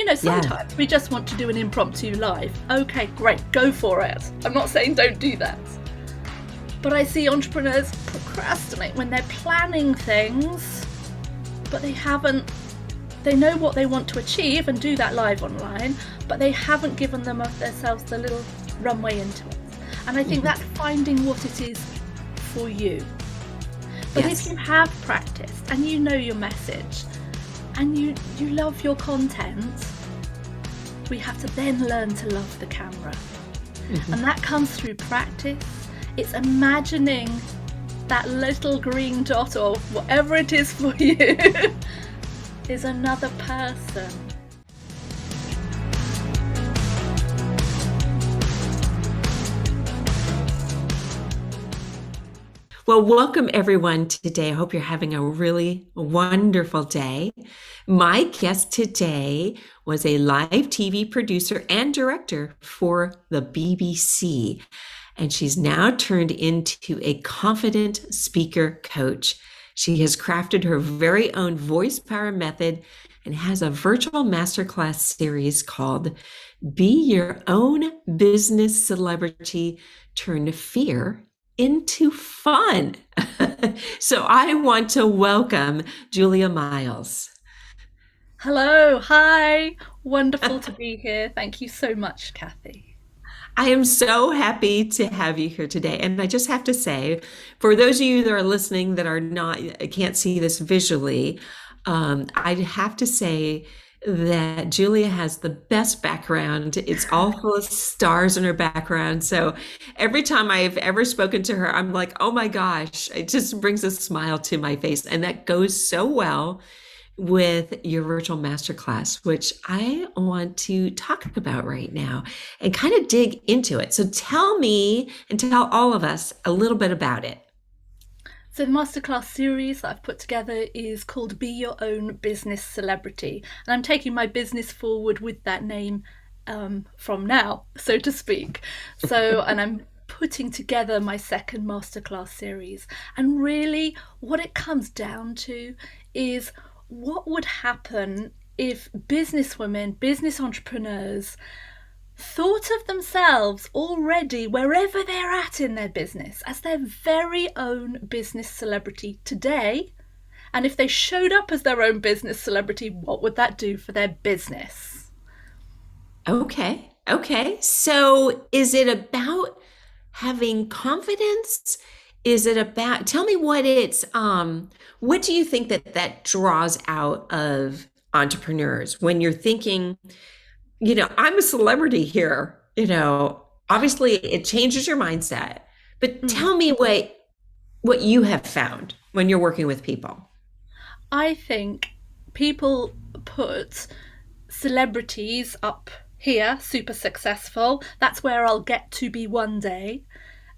Yes. sometimes we just want to do an impromptu live. Okay, great, go for it. I'm not saying don't do that. But I see entrepreneurs procrastinate when they're planning things, but they know what they want to achieve and do that live online, but they haven't given themselves the little runway into it. And I think that's finding what it is for you. But if you have practiced and you know your message and you love your content, we have to then learn to love the camera. And that comes through practice. It's imagining that little green dot or whatever it is for you is another person. Well, welcome everyone today. I hope you're having a really wonderful day. My guest today was a live TV producer and director for the BBC, and she's now turned into a confident speaker coach. She has crafted her very own voice power method and has a virtual masterclass series called Be Your Own Business Celebrity, Turn Fear into Fun. So I want to welcome Julia Myles. Hello, hi, wonderful to be here. Thank you so much, Kathy. I am so happy to have you here today. And I just have to say, for those of you that are listening that can't see this visually, I have to say that Julia has the best background. It's all full of stars in her background. So every time I've ever spoken to her, I'm like, oh my gosh, it just brings a smile to my face. And that goes so well with your virtual masterclass, which I want to talk about right now and kind of dig into it. So tell me and tell all of us a little bit about it. So the masterclass series that I've put together is called Be Your Own Business Celebrity. And I'm taking my business forward with that name from now, so to speak. And I'm putting together my second masterclass series. And really what it comes down to is what would happen if businesswomen, business entrepreneurs thought of themselves already wherever they're at in their business as their very own business celebrity today, and if they showed up as their own business celebrity, what would that do for their business? Okay. So is it about having confidence? Is it about, tell me what what do you think that draws out of entrepreneurs when you're thinking, I'm a celebrity here, obviously it changes your mindset, but tell me what you have found when you're working with people. I think people put celebrities up here, super successful. That's where I'll get to be one day.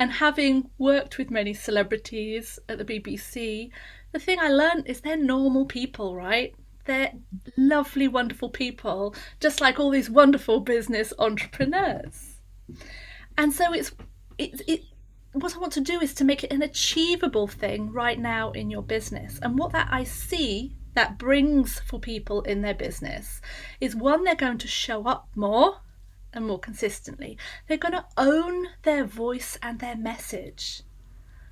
And having worked with many celebrities at the BBC, the thing I learned is they're normal people, right? They're lovely, wonderful people, just like all these wonderful business entrepreneurs. And so what I want to do is to make it an achievable thing right now in your business. And what that I see that brings for people in their business is, one, they're going to show up more and more consistently. They're going to own their voice and their message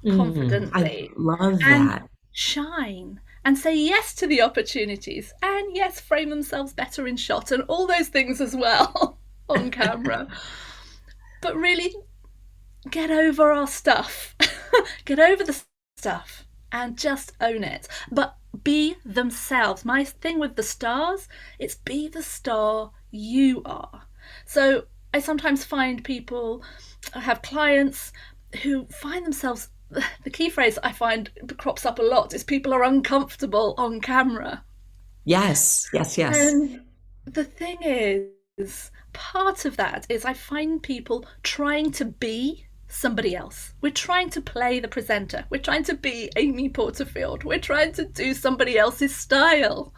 confidently. I love and that. shine and say yes to the opportunities, and yes, frame themselves better in shot and all those things as well on camera. But really get over our stuff. Get over the stuff and just own it. But be themselves. My thing with the stars, it's be the star you are. So I sometimes find I have clients who find themselves, the key phrase I find crops up a lot is people are uncomfortable on camera. Yes. And the thing is, part of that is I find people trying to be somebody else. We're trying to play the presenter. We're trying to be Amy Porterfield. We're trying to do somebody else's style.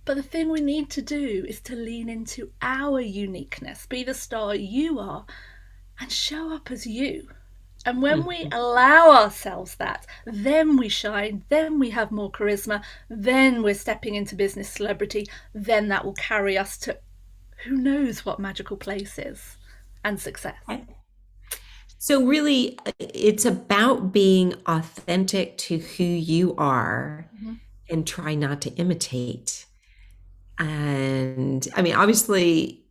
But the thing we need to do is to lean into our uniqueness, be the star you are, and show up as you. And when we allow ourselves that, then we shine, then we have more charisma, then we're stepping into business celebrity, then that will carry us to who knows what magical places and success. So really, it's about being authentic to who you are Mhm. and try not to imitate. And I mean, obviously,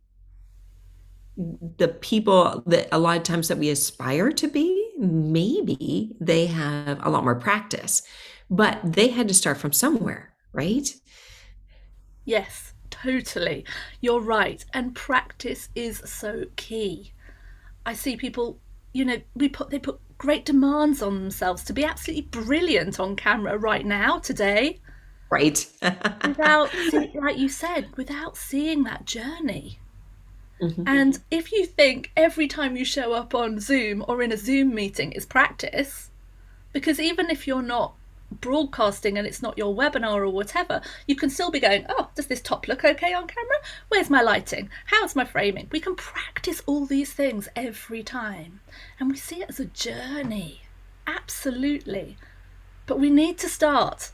the people that a lot of times that we aspire to be, maybe they have a lot more practice, but they had to start from somewhere, right? Yes, totally. You're right. And practice is so key. I see people, they put great demands on themselves to be absolutely brilliant on camera right now, today, Right. without see, like you said, without seeing that journey. Mhm. And if you think every time you show up on Zoom or in a Zoom meeting is practice, because even if you're not broadcasting and it's not your webinar or whatever, you can still be going, oh, does this top look okay on camera? Where's my lighting? How's my framing? We can practice all these things every time. And we see it as a journey. Absolutely. But we need to start.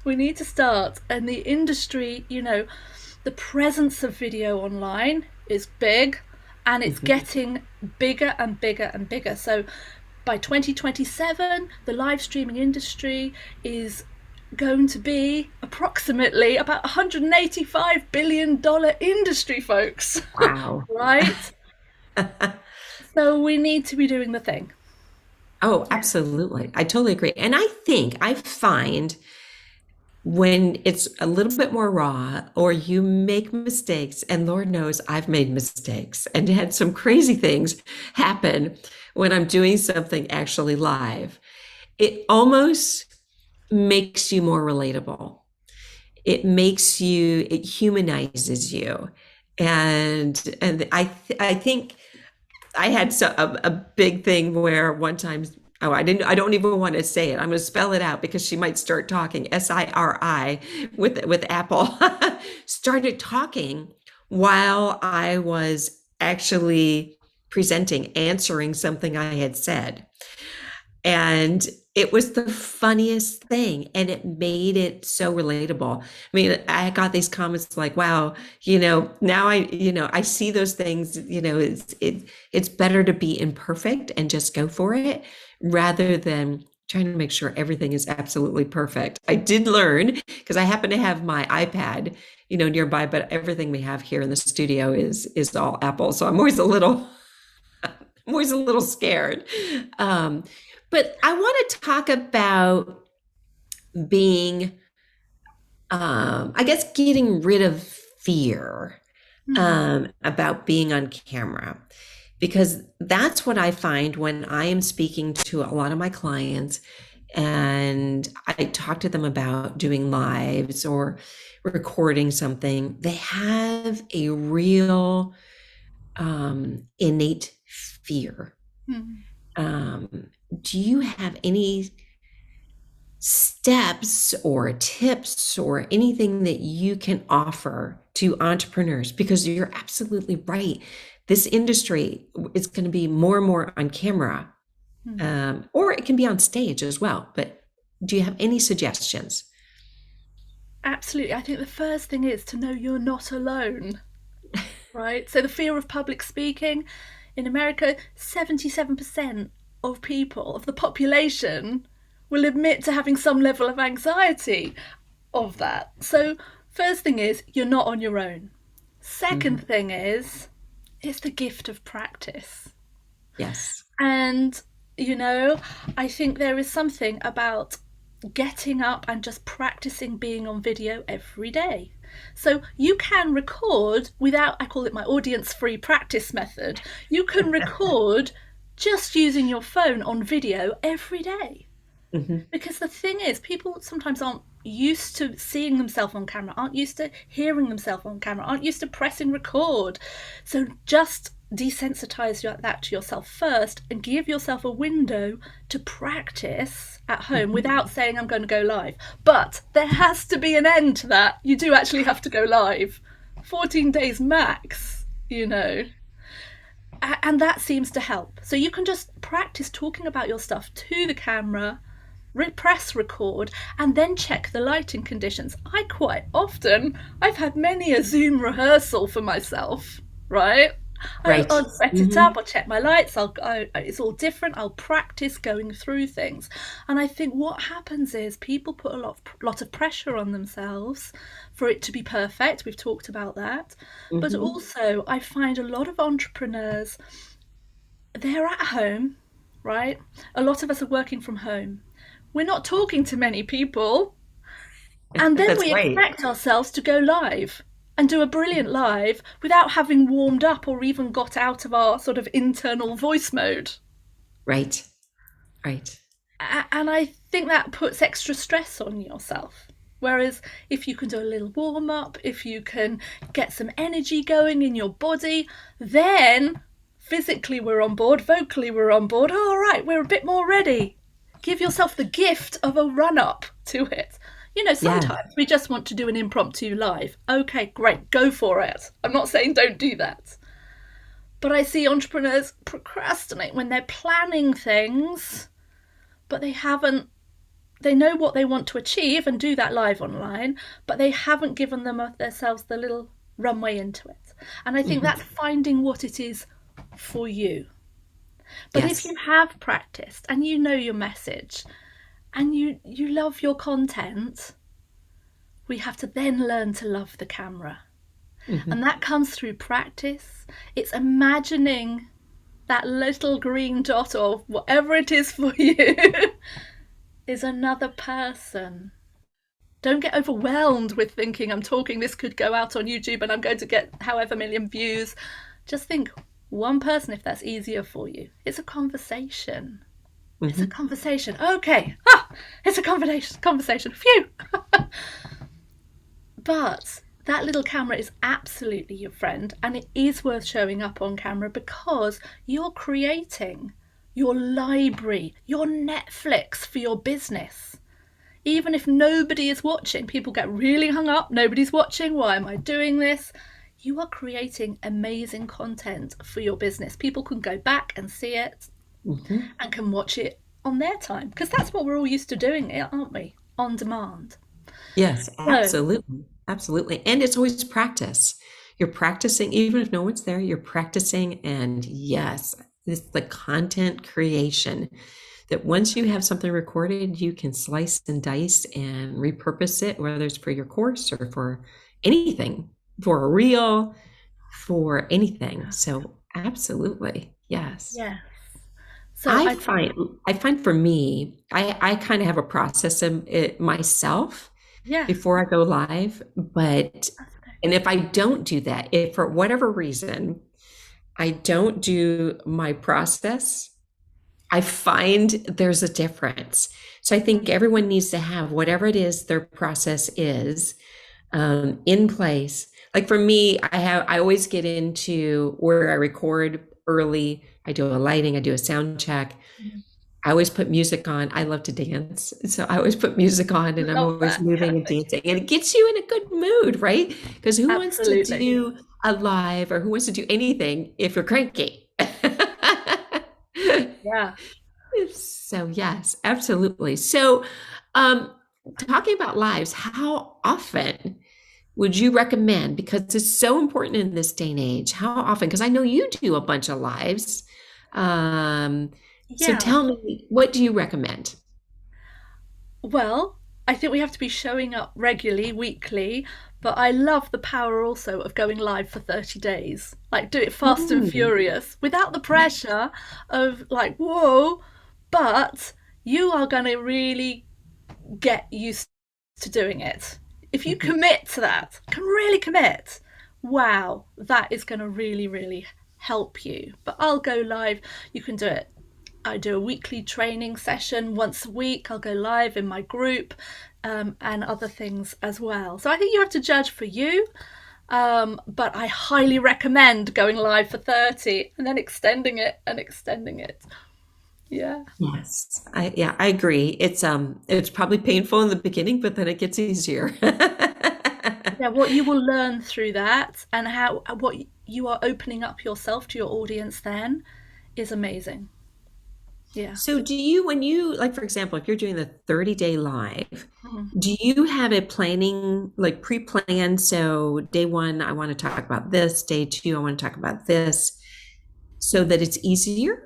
We need to start. And the industry, the presence of video online is big, and it's Mhm. getting bigger and bigger and bigger. So by 2027, the live streaming industry is going to be approximately about $185 billion industry, folks. Wow. Right? So we need to be doing the thing. Oh, absolutely. I totally agree. And I find when it's a little bit more raw or you make mistakes, and Lord knows I've made mistakes and had some crazy things happen when I'm doing something actually live, it almost makes you more relatable. It humanizes you. And I think I had a big thing where one time, oh, I don't even want to say it. I'm going to spell it out because she might start talking. SIRI with Apple started talking while I was actually presenting, answering something I had said. And it was the funniest thing, and it made it so relatable. I mean, I got these comments like, wow, now I see those things, it's better to be imperfect and just go for it rather than trying to make sure everything is absolutely perfect. I did learn because I happen to have my iPad, nearby, but everything we have here in the studio is all Apple. So I'm always a little scared. Um, but I want to talk about being, I guess, getting rid of fear Hmm. about being on camera, because that's what I find when I am speaking to a lot of my clients and I talk to them about doing lives or recording something. They have a real innate fear. Hmm. Um, do you have any steps or tips or anything that you can offer to entrepreneurs? Because you're absolutely right. This industry is going to be more and more on camera, Hmm. or it can be on stage as well. But do you have any suggestions? Absolutely. I think the first thing is to know you're not alone, right? So the fear of public speaking in America, 77% of people, of the population, will admit to having some level of anxiety of that. So, first thing is, you're not on your own. Mhm. Second thing is, it's the gift of practice. Yes. And, you know, I think there is something about getting up and just practicing being on video every day. So you can record without, I call it my audience free practice method. You can record just using your phone on video every day. Mhm. Because the thing is, people sometimes aren't used to seeing themselves on camera, aren't used to hearing themselves on camera, aren't used to pressing record. So just desensitize that to yourself first and give yourself a window to practice at home Mhm. without saying, I'm going to go live. But there has to be an end to that. You do actually have to go live. 14 days max, And that seems to help. So you can just practice talking about your stuff to the camera press record, and then check the lighting conditions. I've had many a Zoom rehearsal for myself, right? Right. I'll set it Hmm. up, I'll check my lights, it's all different, I'll practice going through things. And I think what happens is people put a lot of pressure on themselves for it to be perfect. We've talked about that. But Hmm. also, I find a lot of entrepreneurs, they're at home, right? A lot of us are working from home. We're not talking to many people, and then That's we right. expect ourselves to go live and do a brilliant live without having warmed up or even got out of our sort of internal voice mode. Right. Right. And I think that puts extra stress on yourself. Whereas if you can do a little warm up, if you can get some energy going in your body, then physically we're on board, vocally we're on board. All right, we're a bit more ready. Give yourself the gift of a run up to it. Yeah. Sometimes we just want to do an impromptu live. Okay, great, go for it. I'm not saying don't do that. But I see entrepreneurs procrastinate when they're planning things, but they know what they want to achieve and do that live online, but they haven't given themselves the little runway into it. And I think Hmm. that's finding what it is for you. But if Yes. you have practiced and you know your message and you love your content, we have to then learn to love the camera. And Hmm. that comes through practice. It's imagining that little green dot or whatever it is for you is another person. Don't get overwhelmed with thinking I'm talking, this could go out on YouTube and I'm going to get however million views. Just think one person if that's easier for you. It's a conversation. It's a Hmm. conversation. Okay. It's a conversation. Phew. But that little camera is absolutely your friend, and it is worth showing up on camera because you're creating your library, your Netflix for your business. Even if nobody is watching, people get really hung up. Nobody's watching. Why am I doing this? You are creating amazing content for your business. People can go back and see it Hmm. and can watch it on their time because that's what we're all used to doing, aren't we? On demand. Yes, So, absolutely. Absolutely. And it's always practice. You're practicing, even if no one's there, you're practicing. And yes, it's the content creation that once you have something recorded, you can slice and dice and repurpose it, whether it's for your course or for anything, for a reel, for anything. So absolutely. Yes. yeah. So I I, find I find for me, I kind of have a process of it myself yeah, before I go live. But that's okay. and if I don't do that, if for whatever reason I don't do my process, I find there's a difference. So I think everyone needs to have whatever it is their process is in place. Like for me, I always get into where I record early. I do a lighting, I do a sound check. Mhm. I always put music on. I love to dance. So I always put music on and I'm Love always that. moving and dancing. And it gets you in a good mood, right? Because who wants to Absolutely. do a live or who wants to do anything if you're cranky? Yeah. So yes, absolutely. So um talking about lives, how often would you recommend? Because it's so important in this day and age. How often? Because I know you do a bunch of lives. Um, so Yeah. tell me, what do you recommend? Well, I think we have to be showing up regularly, weekly, but I love the power also of going live for 30 days. Like, do it fast and Mm, furious without the pressure of, like, whoa, but you are going to really get used to doing it. If you mhm, commit to that, can really commit, wow, that is going to really, really help you. But I'll go live. You can do it. I do a weekly training session once a week. I'll go live in my group and other things as well. So I think you have to judge for you. But I highly recommend going live for 30 and then extending it and extending it. Yeah. yes, yeah, I agree. It's probably painful in the beginning, but then it gets easier. Yeah, what you will learn through that and how what you are opening up yourself to your audience then is amazing. Yeah. So do you, when you, like, for example, if you're doing the 30-day live, Mhm. do you have it planning, like pre-planned? So day one, I want to talk about this. Day two, I want to talk about this so that it's easier?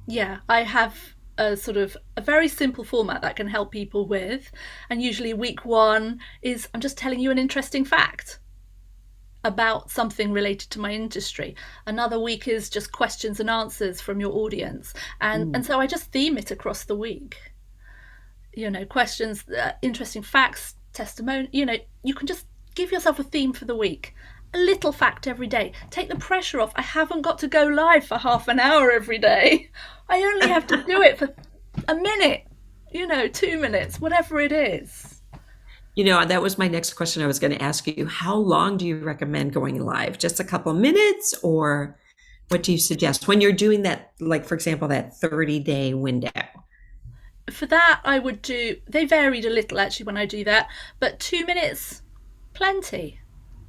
Yeah, I have a sort of a very simple format that can help people with. And usually, week one is I'm just telling you an interesting fact about something related to my industry. Another week is just questions and answers from your audience. And Mm. so I just theme it across the week. Questions, interesting facts, testimony. You can just give yourself a theme for the week. A little fact every day. Take the pressure off. I haven't got to go live for half an hour every day. I only have to do it for a minute, 2 minutes, whatever it is. That was my next question I was going to ask you. How long do you recommend going live? Just a couple minutes, or what do you suggest when you're doing that, like, for example, that 30-day window? For that, I would do, they varied a little actually when I do that, but 2 minutes, plenty.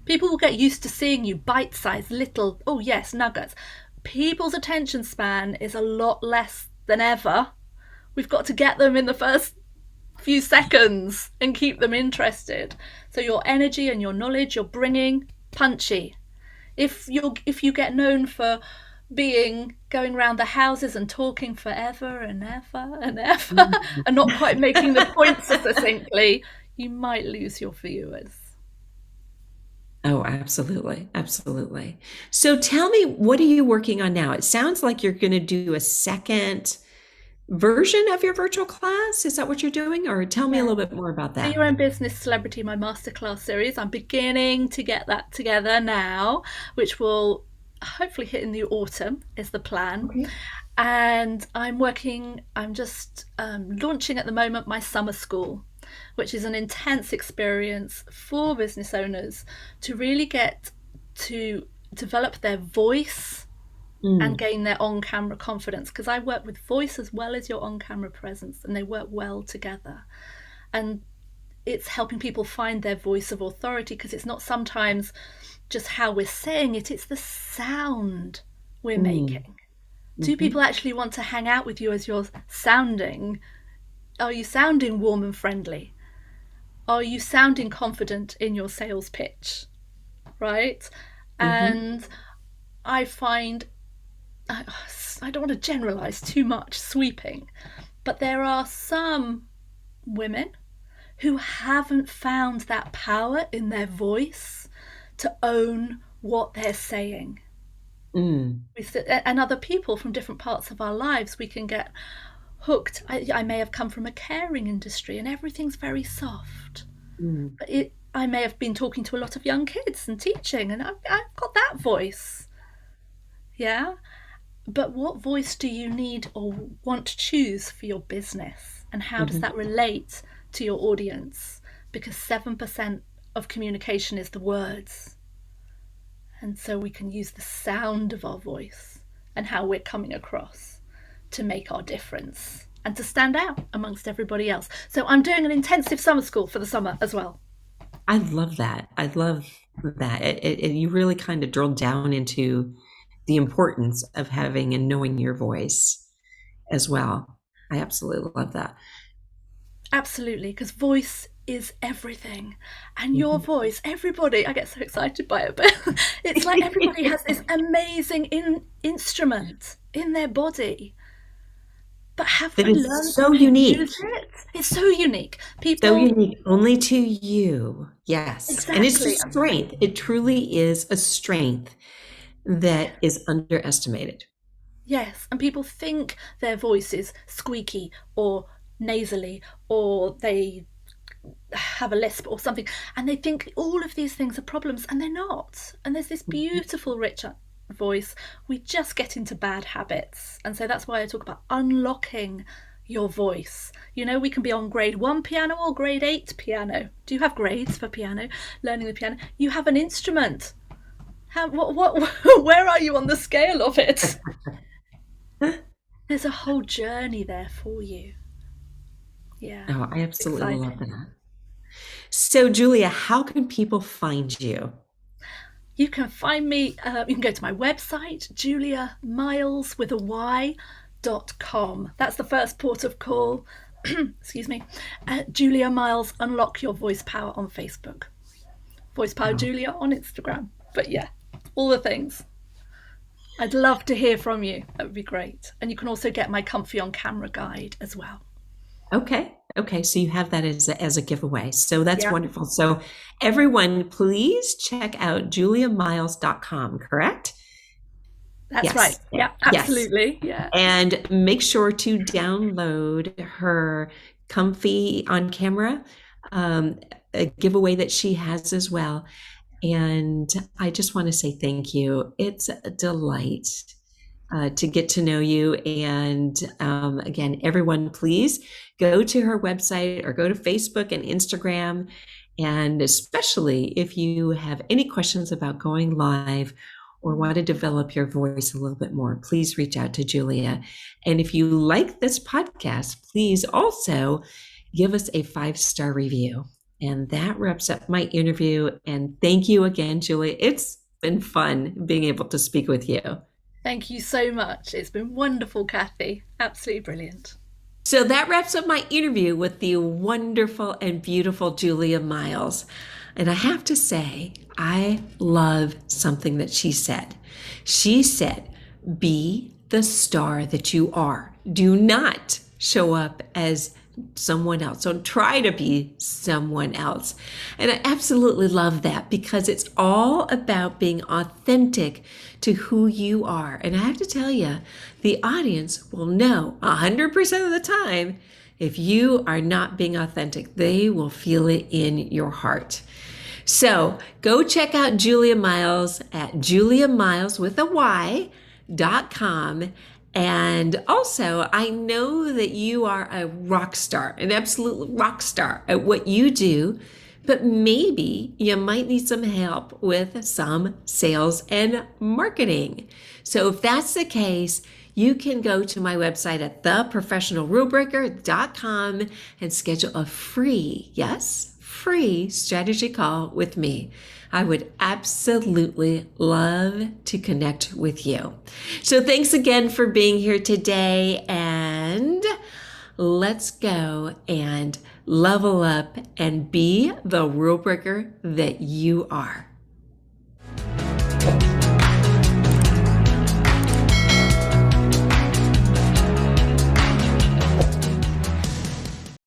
People will get used to seeing you bite sized little, oh yes, nuggets. People's attention span is a lot less than ever. We've got to get them in the first few seconds and keep them interested. So your energy and your knowledge you're bringing, punchy. If you get known for being going around the houses and talking forever and ever and ever Mm. and not quite making the points succinctly, you might lose your viewers. Oh, absolutely. Absolutely. So tell me, what are you working on now? It sounds like you're going to do a second version of your virtual class. Is that what you're doing? Or tell me a Yeah. little bit more about Be that. Your Own Business Celebrity, my masterclass series. I'm beginning to get that together now, which will hopefully hit in the autumn, is the plan. Okay. And I'm just launching at the moment my summer school, which is an intense experience for business owners to really get to develop their voice and Mm, gain their on camera confidence. Because I work with voice as well as your on camera presence, and they work well together. And it's helping people find their voice of authority, because it's not sometimes just how we're saying it, it's the sound we're mm, making. Do people mhm, actually want to hang out with you as you're sounding? Are you sounding warm and friendly? Are you sounding confident in your sales pitch? Right? mhm, And I find, I don't want to generalize too much, sweeping, but there are some women who haven't found that power in their voice to own what they're saying. mm, And other people from different parts of our lives, we can get hooked. I may have come from a caring industry and everything's very soft. mm, But I may have been talking to a lot of young kids and teaching, and I've got that voice. Yeah. But what voice do you need or want to choose for your business? And how does mhm, that relate to your audience? Because 7% of communication is the words. And so we can use the sound of our voice and how we're coming across to make our difference and to stand out amongst everybody else. So I'm doing an intensive summer school for the summer as well. I love that. I love that. You really kind of drilled down into the importance of having and knowing your voice as well. I absolutely love that. Absolutely, because voice is everything. And your Mhm. voice, everybody, I get so excited by it, but it's like everybody has this amazing instrument in their body. But have That we is learned so to unique, use it? It's so unique. so People, unique only to you. Yes. And it's a exactly. strength. It truly is a strength that is underestimated. Yes, and people think their voice is squeaky or nasally or they have a lisp or something, and they think all of these things are problems, and they're not. And there's this Mhm. beautiful, rich voice. We just get into bad habits, and so that's why I talk about unlocking your voice. We can be on grade 1 piano or grade 8 piano. Do you have grades for piano? Learning the piano. You have an instrument. Where are you on the scale of it? There's a whole journey there for you. Yeah, Oh, I it's absolutely love exciting. that. So, Julia, how can people find you? You can find me, you can go to my website, Julia Myles with a Y reinvent.com. That's the first port of call. Excuse me. Julia Myles, Unlock Your Voice Power on Facebook. Voice Power Julia on Instagram. But yeah, all the things. I'd love to hear from you. That would be great. And you can also get my Comfy on Camera guide as well. Okay. Okay. So you have that as a giveaway. So that's Yeah. wonderful. So everyone, please check out juliamyles.com, correct? That's Yes. right. Yeah, Yes. absolutely. Yeah. And make sure to download her Comfy on Camera, a giveaway that she has as well. And I just want to say thank you. It's a delight to get to know you. And again, everyone, please go to her website or go to Facebook and Instagram. And especially if you have any questions about going live or want to develop your voice a little bit more, please reach out to Julia. And if you like this podcast, please also give us a 5-star review. And that wraps up my interview. And thank you again, Julia. It's been fun being able to speak with you. Thank you so much. It's been wonderful, Kathy. Absolutely brilliant. So that wraps up my interview with the wonderful and beautiful Julia Myles. And I have to say, I love something that she said. She said, be the star that you are. Do not show up as someone else. Don't try to be someone else. And I absolutely love that because it's all about being authentic to who you are. And I have to tell you, the audience will know 100% of the time if you are not being authentic. They will feel it in your heart. So go check out Julia Myles at juliamyles with a y.com. And also, I know that you are a rock star, an absolute rock star at what you do, but maybe you might need some help with some sales and marketing. So if that's the case, you can go to my website at theprofessionalrulebreaker.com and schedule a free, yes, free strategy call with me. I would absolutely love to connect with you. So thanks again for being here today, and let's go and level up and be the rule breaker that you are.